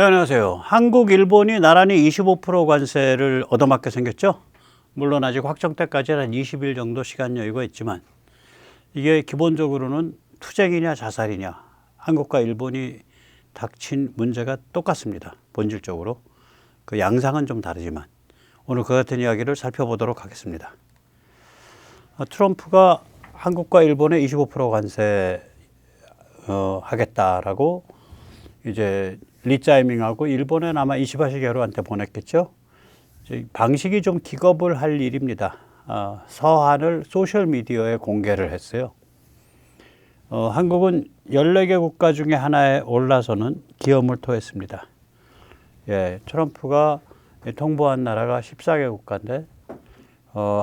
네, 안녕하세요. 한국, 일본이 나란히 25% 관세를 얻어맞게 생겼죠. 물론 아직 확정 때까지는 한 20일 정도 시간 여유가 있지만 이게 기본적으로는 투쟁이냐 자살이냐, 한국과 일본이 닥친 문제가 똑같습니다. 본질적으로. 그 양상은 좀 다르지만 오늘 그 같은 이야기를 살펴보도록 하겠습니다. 트럼프가 한국과 일본에 25% 관세 하겠다라고 이제 리짜이밍하고 일본에 아마 이시바시 게루한테 보냈겠죠. 방식이 좀 기겁을 할 일입니다. 서한을 소셜미디어에 공개를 했어요. 한국은 14개 국가 중에 하나에 올라서는 기염을 토했습니다. 예, 트럼프가 통보한 나라가 14개 국가인데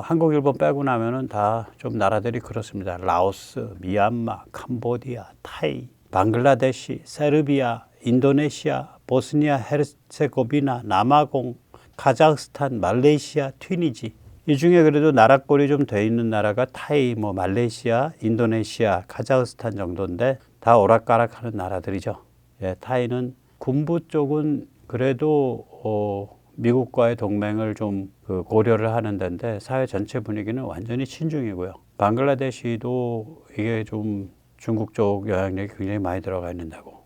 한국, 일본 빼고 나면은 다 좀 나라들이 그렇습니다. 라오스, 미얀마, 캄보디아, 타이, 방글라데시, 세르비아, 인도네시아, 보스니아 헤르체고비나, 남아공, 카자흐스탄, 말레이시아, 튀니지. 이 중에 그래도 나라꼴이 좀 돼 있는 나라가 타이, 말레이시아, 인도네시아, 카자흐스탄 정도인데 다 오락가락하는 나라들이죠. 예, 타이는 군부 쪽은 그래도 미국과의 동맹을 좀 고려를 하는 데인데 사회 전체 분위기는 완전히 친중이고요. 방글라데시도 이게 좀 중국 쪽 영향력이 굉장히 많이 들어가 있는다고.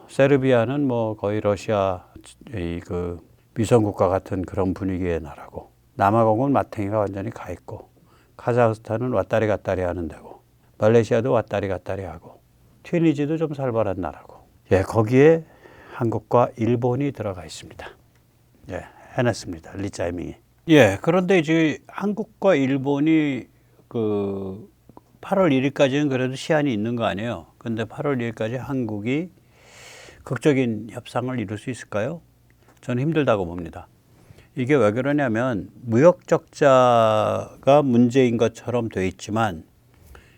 세르비아는 뭐 거의 러시아 그 위성국가 같은 그런 분위기의 나라고. 남아공은 마탱이가 완전히 가 있고, 카자흐스탄은 왔다리 갔다리 하는 데고, 말레이시아도 왔다리 갔다리 하고, 튀니지도 좀 살벌한 나라고. 예, 거기에 한국과 일본이 들어가 있습니다. 예, 해냈습니다. 리짜이밍이. 예, 그런데 이제 한국과 일본이 그 8월 1일까지는 그래도 시한이 있는 거 아니에요. 근데 8월 1일까지 한국이 극적인 협상을 이룰 수 있을까요? 저는 힘들다고 봅니다. 이게 왜 그러냐면 무역 적자가 문제인 것처럼 돼 있지만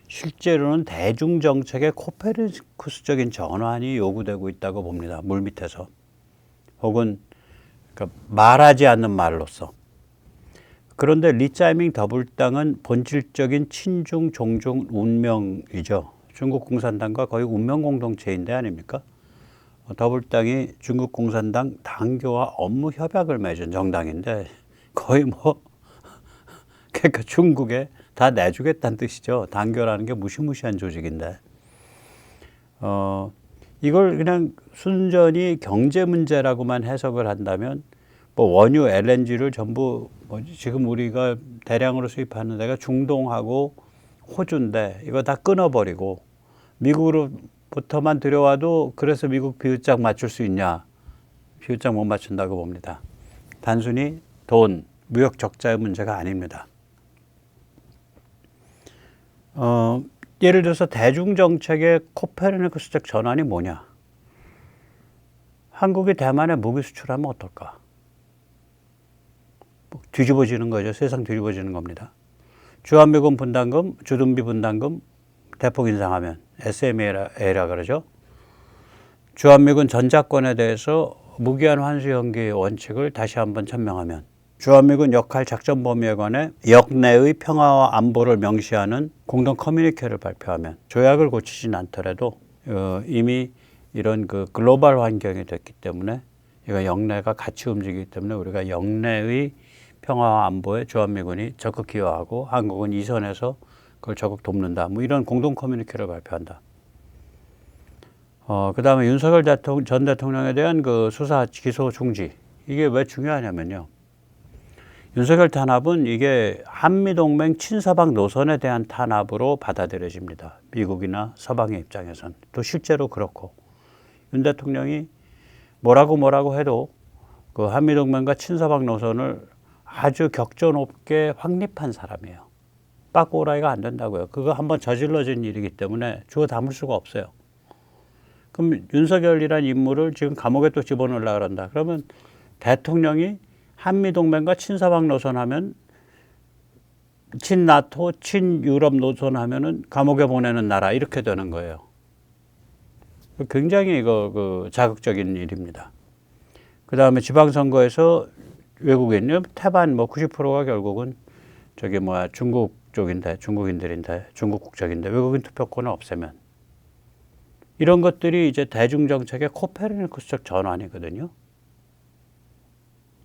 실제로는 대중 정책의 코페르니쿠스적인 전환이 요구되고 있다고 봅니다. 물밑에서. 혹은 그러니까 말하지 않는 말로써. 그런데 리짜이밍 더불당은 본질적인 친중 종중 운명이죠. 중국 공산당과 거의 운명 공동체인데 아닙니까? 더불당이 중국 공산당 당교와 업무 협약을 맺은 정당인데 거의 그러니까 중국에 다 내주겠다는 뜻이죠. 당교라는 게 무시무시한 조직인데 이걸 그냥 순전히 경제 문제라고만 해석을 한다면 원유 LNG를 전부 지금 우리가 대량으로 수입하는 데가 중동하고 호주인데 이거 다 끊어버리고 미국으로부터만 들여와도 그래서 미국 비율장 맞출 수 있냐? 비율장 못 맞춘다고 봅니다. 단순히 돈, 무역 적자의 문제가 아닙니다. 예를 들어서 대중정책의 코페르니쿠스적 전환이 뭐냐? 한국이 대만에 무기 수출하면 어떨까? 뒤집어지는 거죠. 세상 뒤집어지는 겁니다. 주한미군 분담금, 주둔비 분담금 대폭 인상하면 SMA라 그러죠. 주한미군 전자권에 대해서 무기한 환수 연기 원칙을 다시 한번 천명하면 주한미군 역할 작전 범위에 관해 역내의 평화와 안보를 명시하는 공동 커뮤니케를 발표하면 조약을 고치진 않더라도 이미 이런 그 글로벌 환경이 됐기 때문에 이거 역내가 같이 움직이기 때문에 우리가 역내의 평화와 안보에 주한미군이 적극 기여하고 한국은 이선에서 그걸 적극 돕는다. 이런 공동 커뮤니케를 발표한다. 그 다음에 윤석열 전 대통령에 대한 그 수사 기소 중지. 이게 왜 중요하냐면요. 윤석열 탄압은 이게 한미동맹 친서방 노선에 대한 탄압으로 받아들여집니다. 미국이나 서방의 입장에선. 또 실제로 그렇고. 윤 대통령이 뭐라고 해도 그 한미동맹과 친서방 노선을 아주 격조 높게 확립한 사람이에요. 빠꼬라이가 안 된다고요. 그거 한번 저질러진 일이기 때문에 주워 담을 수가 없어요. 그럼 윤석열이란 인물을 지금 감옥에 또 집어넣으려고 그런다. 그러면 대통령이 한미동맹과 친서방 노선 하면 친나토, 친유럽 노선 하면은 감옥에 보내는 나라 이렇게 되는 거예요. 굉장히 이거 자극적인 일입니다. 그 다음에 지방선거에서 외국인요 태반 90%가 결국은 중국 쪽인데 중국인들인데 중국 국적인데 외국인 투표권을 없애면 이런 것들이 이제 대중정책의 코페르니쿠스적 전환이거든요.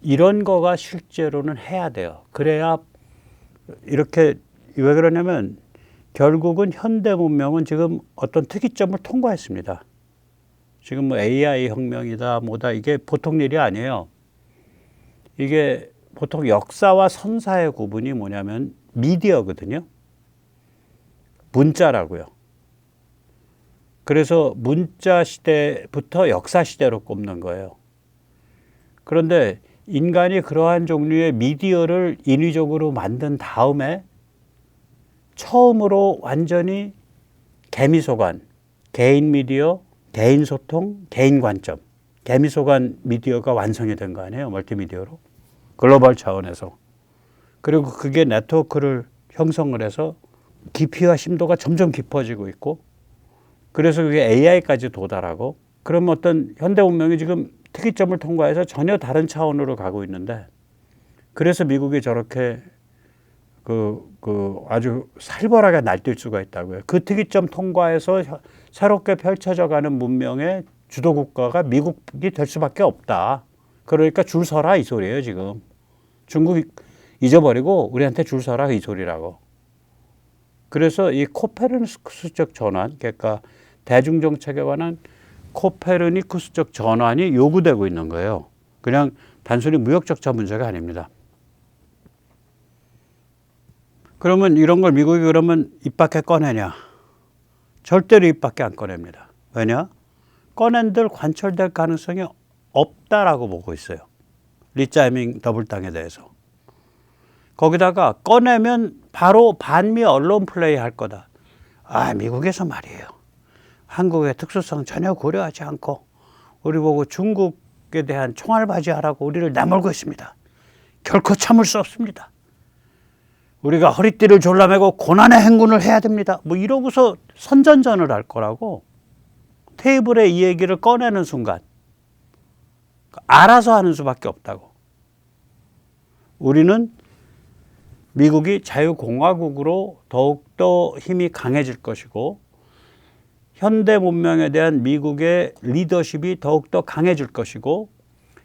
이런 거가 실제로는 해야 돼요. 그래야 이렇게, 왜 그러냐면 결국은 현대 문명은 지금 어떤 특이점을 통과했습니다. 지금 뭐 AI 혁명이다 뭐다 이게 보통 일이 아니에요. 이게 보통 역사와 선사의 구분이 뭐냐면 미디어거든요. 문자라고요. 그래서 문자 시대부터 역사 시대로 꼽는 거예요. 그런데 인간이 그러한 종류의 미디어를 인위적으로 만든 다음에 처음으로 완전히 개미소관, 개인 미디어, 개인 소통, 개인 관점, 개미소관 미디어가 완성이 된 거 아니에요. 멀티미디어로. 글로벌 차원에서. 그리고 그게 네트워크를 형성을 해서 깊이와 심도가 점점 깊어지고 있고, 그래서 그게 AI까지 도달하고, 그러면 어떤 현대 문명이 지금 특이점을 통과해서 전혀 다른 차원으로 가고 있는데, 그래서 미국이 저렇게 아주 살벌하게 날뛸 수가 있다고요. 그 특이점 통과해서 새롭게 펼쳐져 가는 문명의 주도 국가가 미국이 될 수밖에 없다. 그러니까 줄 서라 이 소리예요, 지금. 중국 잊어버리고 우리한테 줄 서라 이 소리라고. 그래서 이 코페르니쿠스적 전환, 그러니까 대중정책에 관한 코페르니쿠스적 전환이 요구되고 있는 거예요. 그냥 단순히 무역적자 문제가 아닙니다. 그러면 이런 걸 미국이 그러면 입 밖에 꺼내냐? 절대로 입 밖에 안 꺼냅니다. 왜냐? 꺼낸들 관철될 가능성이 없다라고 보고 있어요. 리짜이밍 더블당에 대해서. 거기다가 꺼내면 바로 반미 언론 플레이 할 거다. 아, 미국에서 말이에요. 한국의 특수성 전혀 고려하지 않고 우리 보고 중국에 대한 총알바지하라고 우리를 내몰고 있습니다. 결코 참을 수 없습니다. 우리가 허리띠를 졸라매고 고난의 행군을 해야 됩니다. 뭐 이러고서 선전전을 할 거라고. 테이블에 이 얘기를 꺼내는 순간 알아서 하는 수밖에 없다고. 우리는 미국이 자유공화국으로 더욱더 힘이 강해질 것이고, 현대 문명에 대한 미국의 리더십이 더욱더 강해질 것이고,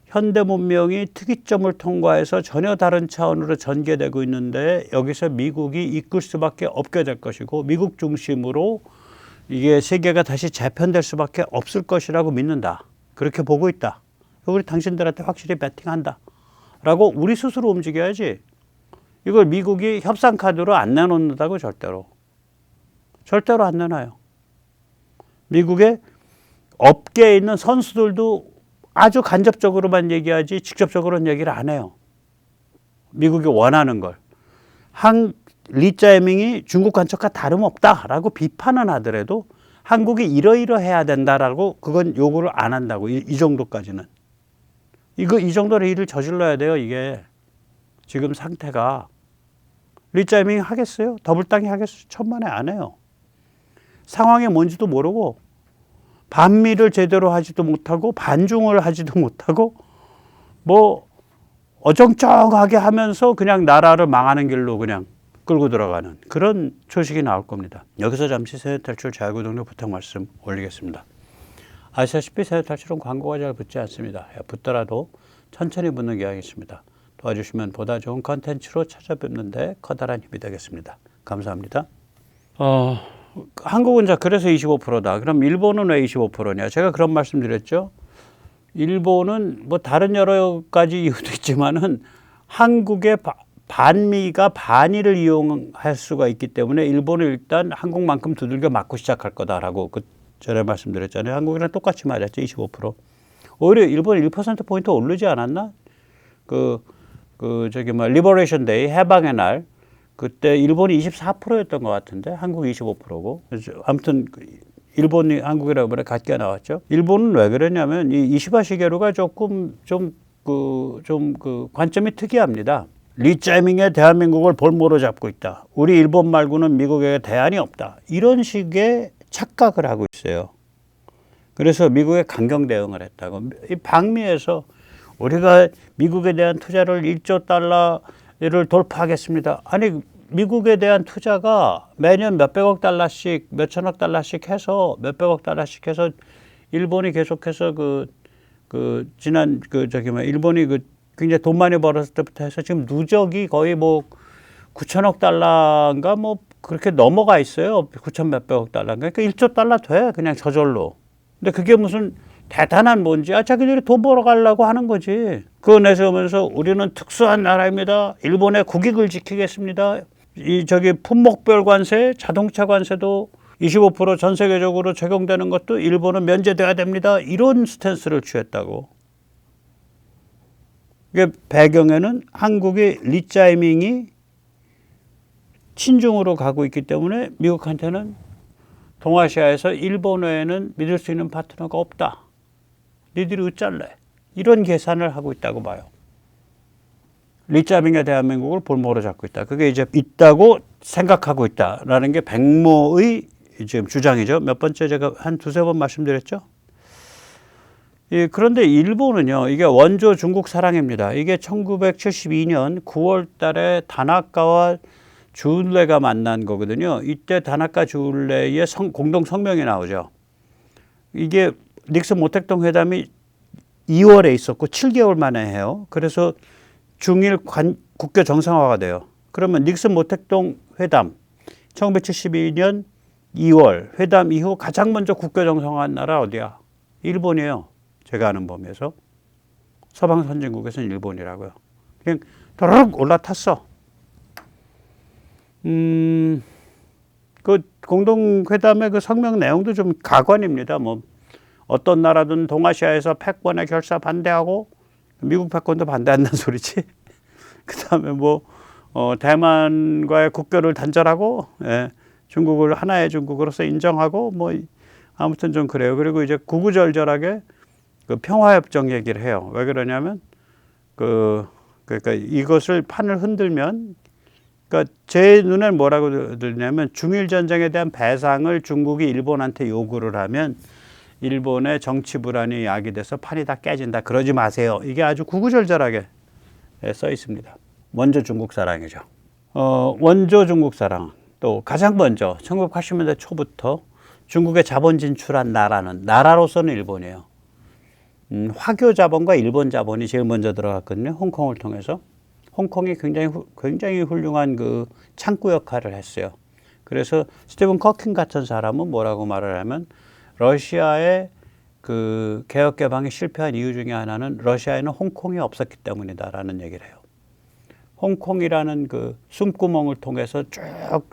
현대 문명이 특이점을 통과해서 전혀 다른 차원으로 전개되고 있는데 여기서 미국이 이끌 수밖에 없게 될 것이고, 미국 중심으로 이게 세계가 다시 재편될 수밖에 없을 것이라고 믿는다. 그렇게 보고 있다. 우리 당신들한테 확실히 배팅한다. 라고 우리 스스로 움직여야지. 이걸 미국이 협상 카드로 안 내놓는다고 절대로. 절대로 안 내놔요. 미국의 업계에 있는 선수들도 아주 간접적으로만 얘기하지 직접적으로는 얘기를 안 해요. 미국이 원하는 걸. 리짜이밍이 중국 관측과 다름없다라고 비판은 하더라도 한국이 이러이러해야 된다라고 그건 요구를 안 한다고. 이 정도까지는. 이 정도로 일을 저질러야 돼요, 이게. 지금 상태가. 리짜이밍 하겠어요? 더블당이 하겠어요? 천만에 안 해요. 상황이 뭔지도 모르고 반미를 제대로 하지도 못하고 반중을 하지도 못하고 뭐 어정쩡하게 하면서 그냥 나라를 망하는 길로 그냥 끌고 들어가는 그런 소식이 나올 겁니다. 여기서 잠시 세대탈출 자유구독료 부탁 말씀 올리겠습니다. 아시다시피 세대탈출은 광고가 잘 붙지 않습니다. 붙더라도 천천히 붙는 경향이 있습니다. 도와주시면 보다 좋은 컨텐츠로 찾아뵙는데 커다란 힘이 되겠습니다. 감사합니다. 한국은 자 그래서 25%다. 그럼 일본은 왜 25%냐? 제가 그런 말씀 드렸죠. 일본은 뭐 다른 여러 가지 이유도 있지만은 한국의 반미가 반일을 이용할 수가 있기 때문에 일본은 일단 한국만큼 두들겨 맞고 시작할 거다라고 그 전에 말씀드렸잖아요. 한국이랑 똑같이 맞았죠. 25%. 오히려 일본 1%포인트 오르지 않았나? 리버레이션 데이 해방의 날 그때 일본이 24%였던 것 같은데 한국이 25%고 아무튼 일본이 한국이라고 이번에 같게 나왔죠. 일본은 왜 그러냐면 이 이시바 시게루가 조금 관점이 특이합니다. 리짜이밍에 대한민국을 볼모로 잡고 있다. 우리 일본 말고는 미국에 대안이 없다. 이런 식의 착각을 하고 있어요. 그래서 미국에 강경 대응을 했다고. 이 방미에서 우리가 미국에 대한 투자를 1조 달러를 돌파하겠습니다. 아니 미국에 대한 투자가 매년 몇백억 달러씩, 몇천억 달러씩 해서 몇백억 달러씩 해서 일본이 계속해서 일본이 굉장히 돈 많이 벌었을 때부터 해서 지금 누적이 거의 뭐 9천억 달러인가 뭐 그렇게 넘어가 있어요. 9천 몇백억 달러. 그러니까 1조 달러 돼. 그냥 저절로. 근데 그게 무슨 대단한 뭔지 자기들이 돈 벌어가려고 하는 거지. 그거 내세우면서 우리는 특수한 나라입니다. 일본의 국익을 지키겠습니다. 품목별 관세, 자동차 관세도 25% 전 세계적으로 적용되는 것도 일본은 면제돼야 됩니다. 이런 스탠스를 취했다고. 이게 배경에는 한국의 리짜이밍이 친중으로 가고 있기 때문에 미국한테는 동아시아에서 일본 외에는 믿을 수 있는 파트너가 없다. 니들이 어쩔래? 이런 계산을 하고 있다고 봐요. 리짜밍의 대한민국을 볼모로 잡고 있다. 그게 이제 있다고 생각하고 있다라는 게 백모의 지금 주장이죠. 몇 번째 제가 한 두세 번 말씀드렸죠. 그런데 일본은요, 이게 원조 중국 사랑입니다. 이게 1972년 9월 달에 다나카와 주울레가 만난 거거든요. 이때 다나카 주울레의 공동 성명이 나오죠. 이게 닉슨 모택동 회담이 2월에 있었고 7개월 만에 해요. 그래서 중일 국교 정상화가 돼요. 그러면 닉슨 모택동 회담 1972년 2월 회담 이후 가장 먼저 국교 정상화한 나라 어디야? 일본이에요. 제가 아는 범위에서. 서방 선진국에서는 일본이라고요. 그냥 도르륵 올라탔어. 그 공동회담의 그 성명 내용도 좀 가관입니다. 뭐 어떤 나라든 동아시아에서 패권의 결사 반대하고 미국 패권도 반대한다는 소리지. 그다음에 대만과의 국교를 단절하고 중국을 하나의 중국으로서 인정하고 아무튼 좀 그래요. 그리고 이제 구구절절하게 그 평화협정 얘기를 해요. 왜 그러냐면 그러니까 이것을 판을 흔들면 그러니까 제 눈엔 뭐라고 들냐면 중일 전쟁에 대한 배상을 중국이 일본한테 요구를 하면 일본의 정치 불안이 야기돼서 판이 다 깨진다. 그러지 마세요. 이게 아주 구구절절하게 써 있습니다. 원조 중국 사랑이죠. 원조 중국 사랑. 또 가장 먼저 1980년대 초부터 중국에 자본 진출한 나라로서는 일본이에요. 화교 자본과 일본 자본이 제일 먼저 들어갔거든요. 홍콩을 통해서. 홍콩이 굉장히 훌륭한 그 창구 역할을 했어요. 그래서 스티븐 커킹 같은 사람은 뭐라고 말을 하면 러시아의 그 개혁 개방이 실패한 이유 중에 하나는 러시아에는 홍콩이 없었기 때문이다라는 얘기를 해요. 홍콩이라는 그 숨구멍을 통해서 쭉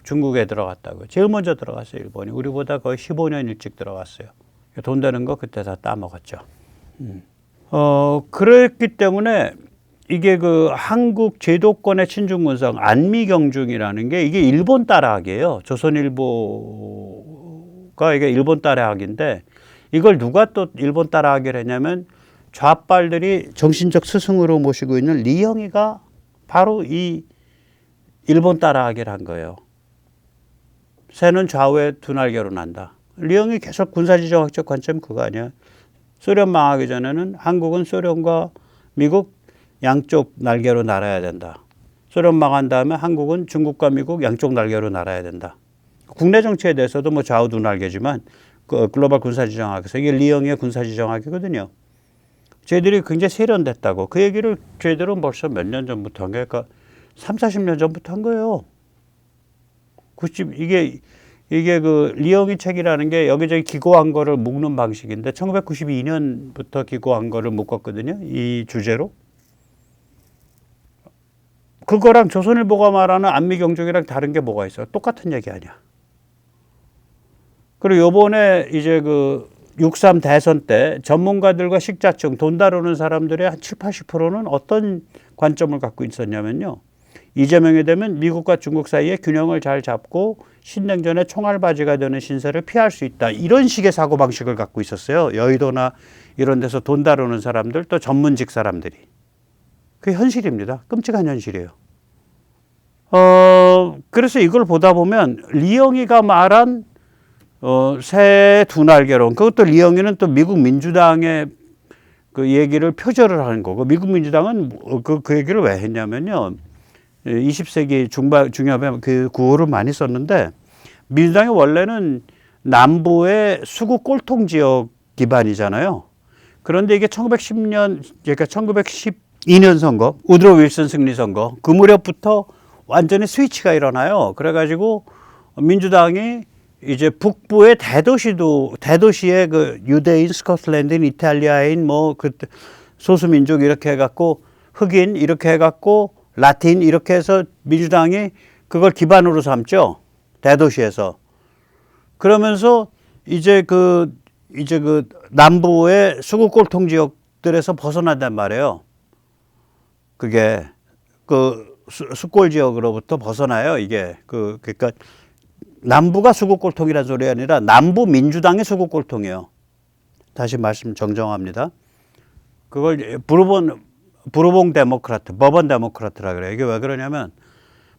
중국에 들어갔다고요. 제일 먼저 들어갔어요, 일본이. 우리보다 거의 15년 일찍 들어갔어요. 돈 되는 거 그때 다 따먹었죠. 그랬기 때문에 이게 그 한국 제도권의 친중군성 안미경중이라는 게 이게 일본 따라하기예요. 조선일보가 이게 일본 따라하기인데 이걸 누가 또 일본 따라하기를 했냐면 좌빨들이 정신적 스승으로 모시고 있는 리영이가 바로 이 일본 따라하기를 한 거예요. 새는 좌우에 두 날개로 난다. 리영이 계속 군사지정학적 관점 그거 아니야. 소련 망하기 전에는 한국은 소련과 미국 양쪽 날개로 날아야 된다. 소련 망한 다음에 한국은 중국과 미국 양쪽 날개로 날아야 된다. 국내 정치에 대해서도 뭐 좌우 두 날개지만 그 글로벌 군사지정학에서 이게 리영의 군사지정학이거든요. 저희들이 굉장히 세련됐다고. 그 얘기를 저희들은 벌써 몇 년 전부터 한 거예요. 그러니까 3, 40년 전부터 한 거예요. 이게 그 리영이 책이라는 게 여기저기 기고한 거를 묶는 방식인데 1992년부터 기고한 거를 묶었거든요. 이 주제로. 그거랑 조선일보가 말하는 안미경중이랑 다른 게 뭐가 있어요? 똑같은 얘기 아니야. 그리고 요번에 이제 그 6.3 대선 때 전문가들과 식자층, 돈 다루는 사람들의 한 7, 80%는 어떤 관점을 갖고 있었냐면요. 이재명이 되면 미국과 중국 사이에 균형을 잘 잡고 신냉전의 총알바지가 되는 신세를 피할 수 있다. 이런 식의 사고방식을 갖고 있었어요. 여의도나 이런 데서 돈 다루는 사람들, 또 전문직 사람들이. 그게 현실입니다. 끔찍한 현실이에요. 그래서 이걸 보다 보면 리영이가 말한 새 두 날개로, 그것도 리영이는 또 미국 민주당의 그 얘기를 표절을 하는 거고, 미국 민주당은 그 얘기를 왜 했냐면요. 20세기 중엽에 그 구호를 많이 썼는데 민주당이 원래는 남부의 수구 꼴통 지역 기반이잖아요. 그런데 이게 1910년, 그러니까 1912년 선거, 우드로 윌슨 승리 선거, 그 무렵부터 완전히 스위치가 일어나요. 그래가지고 민주당이 이제 북부의 대도시의 그 유대인, 스코틀랜드인, 이탈리아인, 뭐 그 소수민족 이렇게 해갖고 흑인 이렇게 해갖고 라틴 이렇게 해서 민주당이 그걸 기반으로 삼죠. 대도시에서. 그러면서 이제 그 남부의 수구 꼴통 지역들에서 벗어난단 말이에요. 그게 그 수골 지역으로부터 벗어나요. 이게 그러니까 남부가 수구 꼴통이라는 소리 아니라 남부 민주당의 수구 꼴통이에요. 다시 말씀 정정합니다. 그걸 부르봉 데모크라트, 버번 데모크라트라 그래요. 이게 왜 그러냐면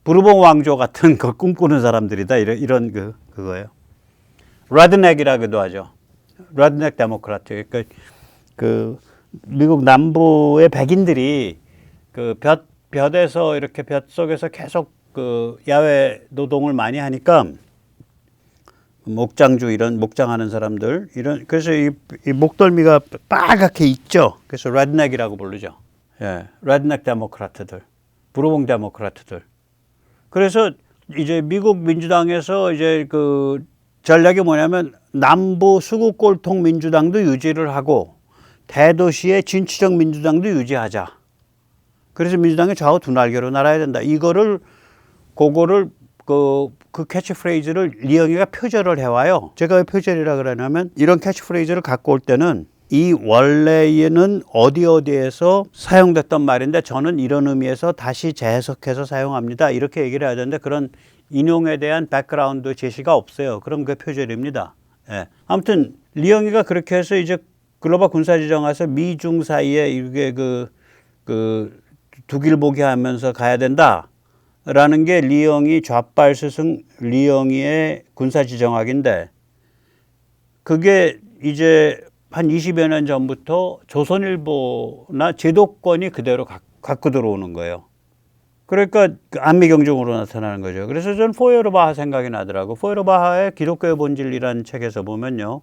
부르봉 왕조 같은 걸 꿈꾸는 사람들이다. 이런 그거예요. 레드넥이라고도 하죠. 레드넥 데모크라트. 그러니까 그 미국 남부의 백인들이 그 볕에서 이렇게 볕 속에서 계속 그 야외 노동을 많이 하니까 목장하는 사람들 그래서 이 목덜미가 빨갛게 익죠. 그래서 레드넥이라고 부르죠. 예, 레드넥 데모크라트들, 부르봉 데모크라트들. 그래서 이제 미국 민주당에서 이제 그 전략이 뭐냐면 남부 수구 꼴통 민주당도 유지를 하고 대도시의 진취적 민주당도 유지하자. 그래서 민주당이 좌우 두 날개로 날아야 된다. 그거를 그 캐치프레이즈를 리영이가 표절을 해와요. 제가 왜 표절이라 그러냐면 이런 캐치프레이즈를 갖고 올 때는 이 원래에는 어디에서 사용됐던 말인데 저는 이런 의미에서 다시 재해석해서 사용합니다. 이렇게 얘기를 해야 되는데 그런 인용에 대한 백그라운드 제시가 없어요. 그럼 그게 표절입니다. 예. 아무튼 리영이가 그렇게 해서 이제 글로벌 군사지정에서 미중 사이에 이게 그 두길보기 하면서 가야 된다라는 게 리영이 좌빨 스승 리영이의 군사지정학인데 그게 이제 한 20여 년 전부터 조선일보나 제도권이 그대로 갖고 들어오는 거예요. 그러니까 안미경중으로 나타나는 거죠. 그래서 저는 포에르바하 생각이 나더라고. 포에르바하의 기독교의 본질이라는 책에서 보면요.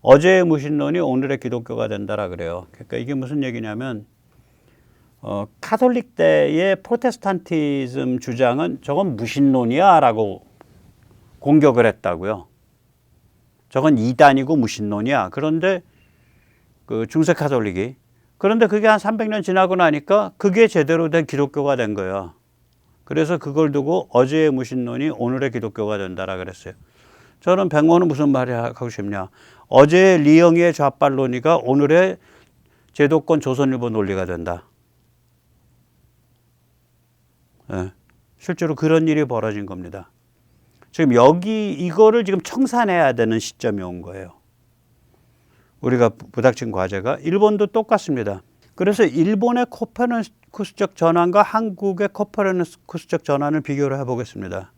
어제의 무신론이 오늘의 기독교가 된다라 그래요. 그러니까 이게 무슨 얘기냐면 카톨릭 때의 프로테스탄티즘 주장은 저건 무신론이야 라고 공격을 했다고요. 저건 이단이고 무신론이야. 그런데 그 중세 카톨릭이 그런데 그게 한 300년 지나고 나니까 그게 제대로 된 기독교가 된 거예요. 그래서 그걸 두고 어제의 무신론이 오늘의 기독교가 된다라 그랬어요. 저는 백모는 무슨 말이 하고 싶냐. 어제의 리영이의 좌빨 논의가 오늘의 제도권 조선일보 논리가 된다. 네. 실제로 그런 일이 벌어진 겁니다. 지금 이거를 지금 청산해야 되는 시점이 온 거예요. 우리가 부닥친 과제가 일본도 똑같습니다. 그래서 일본의 코페르니쿠스적 전환과 한국의 코페르니쿠스적 전환을 비교를 해보겠습니다.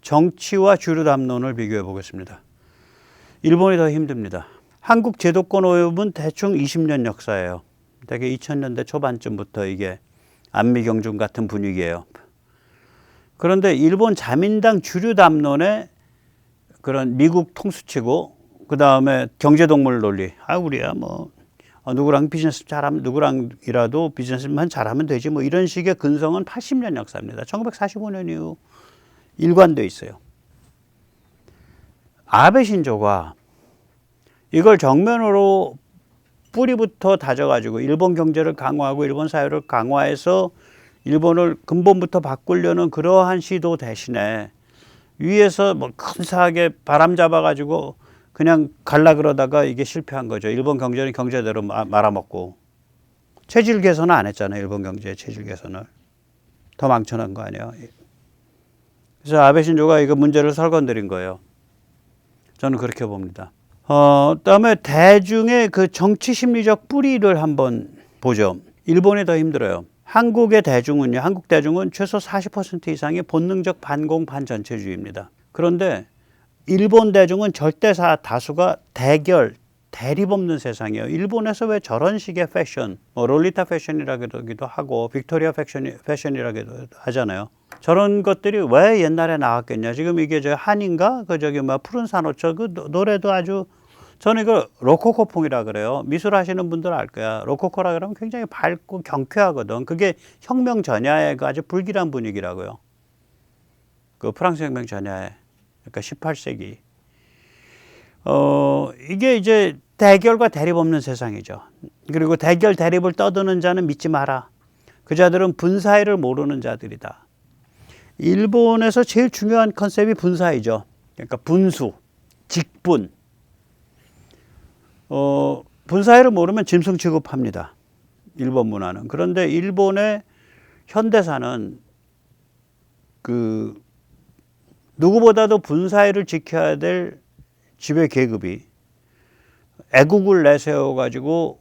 정치와 주류 담론을 비교해 보겠습니다. 일본이 더 힘듭니다. 한국 제도권 오염은 대충 20년 역사예요. 대개 2000년대 초반쯤부터 이게 안미경중 같은 분위기예요. 그런데 일본 자민당 주류 담론의 그런 미국 통수치고 그 다음에 경제동물 논리. 우리야 뭐 누구랑 비즈니스 잘하면 누구랑이라도 비즈니스만 잘하면 되지 뭐 이런 식의 근성은 80년 역사입니다. 1945년 이후 일관되어 있어요. 아베 신조가 이걸 정면으로 뿌리부터 다져가지고 일본 경제를 강화하고 일본 사회를 강화해서 일본을 근본부터 바꾸려는 그러한 시도 대신에 위에서 뭐 근사하게 바람 잡아가지고 그냥 갈라 그러다가 이게 실패한 거죠. 일본 경제는 경제대로 말아먹고 체질 개선은 안 했잖아요. 일본 경제의 체질 개선을 더 망쳐놓은 거 아니에요. 그래서 아베 신조가 이거 문제를 설건드린 거예요. 저는 그렇게 봅니다. 그다음에 대중의 그 정치 심리적 뿌리를 한번 보죠. 일본이 더 힘들어요. 한국 대중은 최소 40% 이상이 본능적 반공 반전체주의입니다. 그런데 일본 대중은 절대 다수가 대립 없는 세상이에요. 일본에서 왜 저런 식의 패션, 롤리타 패션이라기도 하고 빅토리아 패션이라기도 하잖아요. 저런 것들이 왜 옛날에 나왔겠냐. 지금 이게 저 한인가? 그 저기 뭐 푸른 산호초 그 노래도 아주 저는 이거 로코코풍이라 그래요. 미술 하시는 분들 알 거야. 로코코라 그러면 굉장히 밝고 경쾌하거든. 그게 혁명 전야의 그 아주 불길한 분위기라고요. 그 프랑스 혁명 전야에. 그러니까 18세기. 이게 이제 대결과 대립 없는 세상이죠. 그리고 대결 대립을 떠드는 자는 믿지 마라. 그 자들은 분사회를 모르는 자들이다. 일본에서 제일 중요한 컨셉이 분사회죠. 그러니까 분수, 직분. 분사회를 모르면 짐승 취급합니다. 일본 문화는. 그런데 일본의 현대사는 그 누구보다도 분사회를 지켜야 될 지배 계급이 애국을 내세워 가지고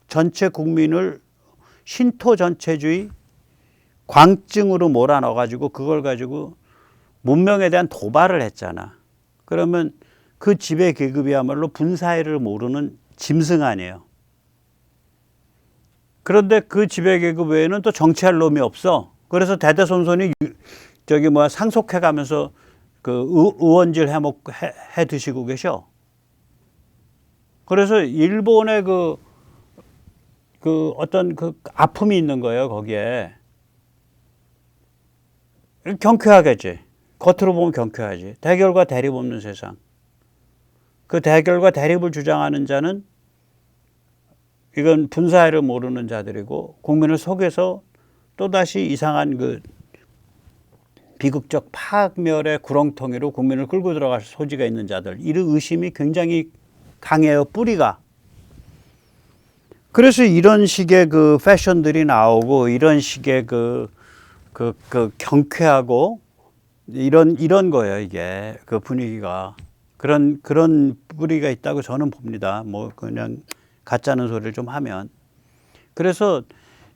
전체 국민을 신토 전체주의 광증으로 몰아넣어 가지고 그걸 가지고 문명에 대한 도발을 했잖아. 그러면 그 지배 계급이야말로 분사회를 모르는 짐승 아니에요. 그런데 그 지배 계급 외에는 또 정치할 놈이 없어. 그래서 대대손손이 저기 뭐야 상속해 가면서 그 의원질 해 드시고 계셔. 그래서 일본의 그 어떤 그 아픔이 있는 거예요, 거기에. 경쾌하겠지. 겉으로 보면 경쾌하지. 대결과 대립 없는 세상. 그 대결과 대립을 주장하는 자는 이건 분사회를 모르는 자들이고 국민을 속여서 또다시 이상한 그 비극적 파멸의 구렁텅이로 국민을 끌고 들어갈 소지가 있는 자들. 이런 의심이 굉장히 강해요, 뿌리가. 그래서 이런 식의 그 패션들이 나오고 이런 식의 그 경쾌하고 이런 거예요, 이게. 그 분위기가. 그런 뿌리가 있다고 저는 봅니다. 뭐 그냥 가짜는 소리를 좀 하면. 그래서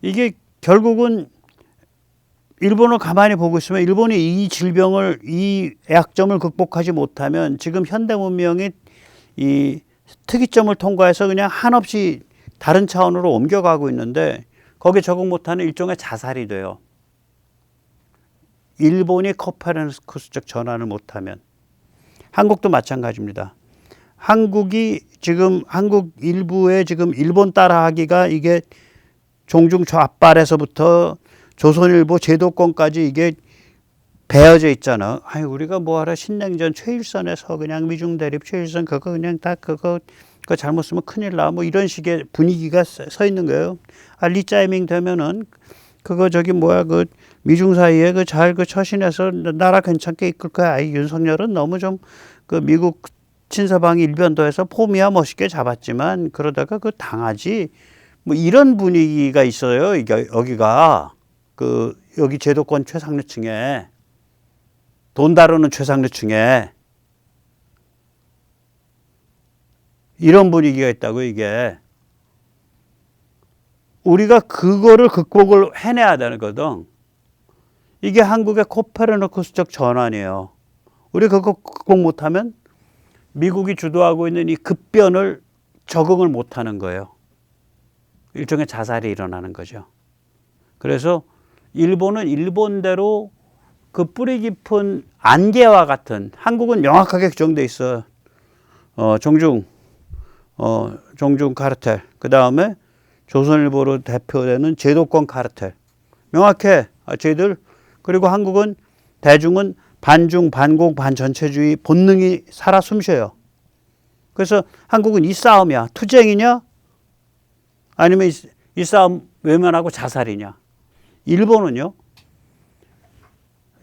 이게 결국은 일본을 가만히 보고 있으면 일본이 이 질병을, 이 약점을 극복하지 못하면 지금 현대 문명이 이 특이점을 통과해서 그냥 한없이 다른 차원으로 옮겨가고 있는데 거기에 적응 못하는 일종의 자살이 돼요. 일본이 코페르니쿠스적 전환을 못하면. 한국도 마찬가지입니다. 한국이 지금 한국 일부에 지금 일본 따라하기가 이게 종중 좌빨에서부터 조선일보 제도권까지 이게 배어져 있잖아. 아니 우리가 뭐하러 신냉전 최일선에서 그냥 미중 대립 최일선 그거 그냥 다 그거 잘못 쓰면 큰일 나. 뭐 이런 식의 분위기가 서 있는 거예요. 아 리짜이밍 되면은 그거 저기 뭐야 그 미중 사이에 그 잘 그 처신해서 나라 괜찮게 이끌 거야. 아이 윤석열은 너무 좀 그 미국 친서방이 일변도에서 폼이야 멋있게 잡았지만 그러다가 그 당하지. 뭐 이런 분위기가 있어요. 이게 여기가 그 여기 제도권 최상류층에 돈 다루는 최상류층에 이런 분위기가 있다고 이게. 우리가 그거를 극복을 해내야 되는 거거든. 이게 한국의 코페르니쿠스적 전환이에요. 우리 그거 극복 못하면 미국이 주도하고 있는 이 급변을 적응을 못하는 거예요. 일종의 자살이 일어나는 거죠. 그래서 일본은 일본대로 그 뿌리 깊은 안개와 같은, 한국은 명확하게 규정돼 있어. 종중 카르텔. 그 다음에 조선일보로 대표되는 제도권 카르텔. 명확해. 쟤들. 그리고 한국은 대중은 반중, 반공, 반전체주의 본능이 살아 숨쉬어요. 그래서 한국은 이 싸움이야. 투쟁이냐? 아니면 이 싸움 외면하고 자살이냐? 일본은요?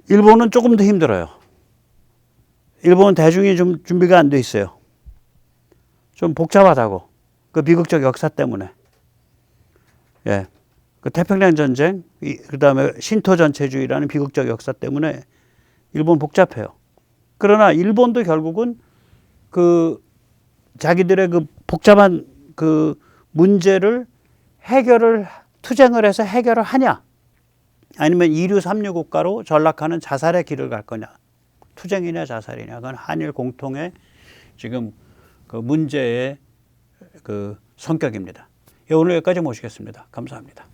일본은 조금 더 힘들어요. 일본은 대중이 좀 준비가 안 돼 있어요. 좀 복잡하다고. 그 비극적 역사 때문에. 예. 그 태평양 전쟁, 그 다음에 신토 전체주의라는 비극적 역사 때문에 일본 복잡해요. 그러나 일본도 결국은 그 자기들의 그 복잡한 그 문제를 투쟁을 해서 해결을 하냐? 아니면 2류, 3류 국가로 전락하는 자살의 길을 갈 거냐? 투쟁이냐 자살이냐? 그건 한일 공통의 지금 그 문제의 그 성격입니다. 오늘 여기까지 모시겠습니다. 감사합니다.